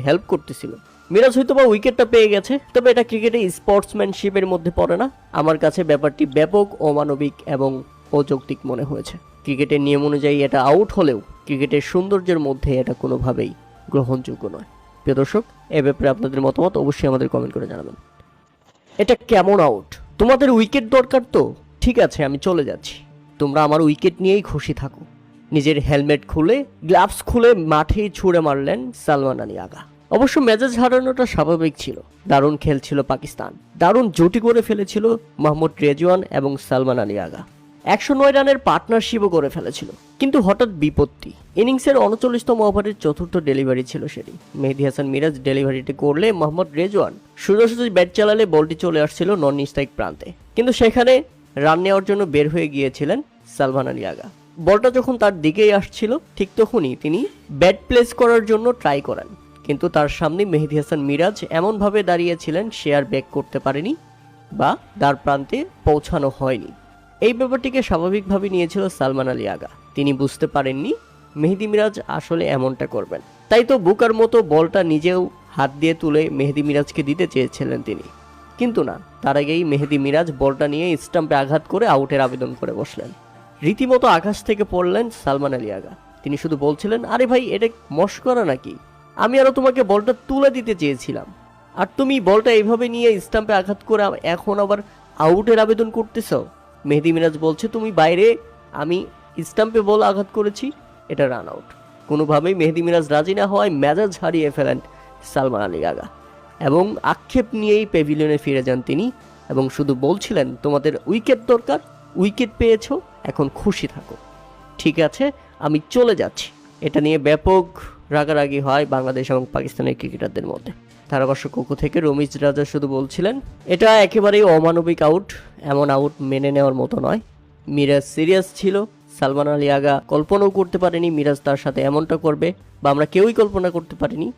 Help করতেছিল। মিরাজ হয়তো বা উইকেটটা পেয়ে গেছে, তবে এটা ক্রিকেটে স্পোর্টসম্যানশিপের মধ্যে পড়ে না। আমার কাছে ব্যাপারটি ব্যাপক অমানবিক এবং অযৌক্তিক মনে হয়েছে। ক্রিকেটের নিয়ম অনুযায়ী এটা আউট হলেও ক্রিকেটের সৌন্দর্যের মধ্যে এটা কোনোভাবেই গ্রহণযোগ্য নয়। প্রিয় দর্শক, এ ব্যাপারে আপনাদের মতামত অবশ্যই আমাদের কমেন্ট করে জানাবেন। এটা কেমন আউট? তোমাদের উইকেট দরকার তো ঠিক আছে, আমি চলে যাচ্ছি, তোমরা আমার উইকেট নিয়েই খুশি থাকো। নিজের হেলমেট খুলে গ্লাভস খুলে মাঠেই ছুঁড়ে মারলেন সালমান আলী আগা। অবশ্য মেজাজ হারানোটা স্বাভাবিক ছিল। দারুণ খেলছিল পাকিস্তান, দারুণ জুটি করে ফেলেছিল মোহাম্মদ রেজওয়ান এবং সালমান আলী আগা। 109 রানের পার্টনারশিপও করে ফেলেছিল। কিন্তু হঠাৎ বিপত্তি। ইনিংসের 39তম ওভারের চতুর্থ ডেলিভারি ছিল সেটি। মেহেদী হাসান মিরাজ ডেলিভারিটি করলে মোহাম্মদ রেজওয়ান সোজাসুজি ব্যাট চালালে বলটি চলে আসছিল নন স্ট্রাইক প্রান্তে, কিন্তু সেখানে রান নেওয়ার জন্য বের হয়ে গিয়েছিলেন সালমান আলী আগা। বলটা যখন তার দিকেই আসছিল ঠিক তখনই তিনি ব্যাট প্লেস করার জন্য ট্রাই করেন, কিন্তু তার সামনে মেহেদী হাসান মিরাজ এমনভাবে দাঁড়িয়েছিলেন সে আর ব্যাক করতে পারেনি বা দ্বার প্রান্তে পৌঁছানো হয়নি। এই ব্যাপারটিকে স্বাভাবিকভাবে নিয়েছিল সালমান আলী আগা। তিনি বুঝতে পারেননি মেহেদী মিরাজ আসলে এমনটা করবেন, তাই তো বুকার মতো বলটা নিজেও হাত দিয়ে তুলে মেহেদী মিরাজকে দিতে চেয়েছিলেন তিনি। কিন্তু না, তার আগেই মেহেদী মিরাজ বলটা নিয়ে স্টাম্পে আঘাত করে আউটের আবেদন করে বসলেন। রীতিমতো আকাশ থেকে পড়লেন সালমান আলী আগা। তিনি শুধু বলছিলেন, আরে ভাই, এটা মশকরা নাকি? আমি আরো তোমাকে বলটা তুলে দিতে চেয়েছিলাম, আর তুমি বলটা এইভাবে নিয়ে স্টাম্পে আঘাত করে এখন আবার আউটের আবেদন করতেছ। মেহেদী মিরাজ বলছে, তুমি বাইরে, আমি স্টাম্পে বল আঘাত করেছি, এটা রান আউট। কোনোভাবেই মেহেদী মিরাজ রাজি না হওয়ায় মেজাজ হারিয়ে ফেলেন সালমান আলী আগা এবং আক্ষেপ নিয়েই প্যাভিলিয়নে ফিরে যান তিনি এবং শুধু বলছিলেন, তোমাদের উইকেট দরকার, উইকেট পেয়েছো, এখন খুশি থাকো, ঠিক আছে, আমি চলে যাচ্ছি। এটা নিয়ে ব্যাপক রাগারাগি হয় বাংলাদেশ এবং পাকিস্তানের ক্রিকেটারদের মধ্যে। ধারাভাষ্যক কক্ষ থেকে রমিজ রাজা শুধু বলছিলেন, এটা একেবারেই অমানবিক আউট, এমন আউট মেনে নেওয়ার মতো নয়। মিরাজ সিরিয়াস ছিল। সালমান আলী আগা কল্পনাও করতে পারেনি মিরাজ তার সাথে এমনটা করবে, বা আমরা কেউই কল্পনা করতে পারিনি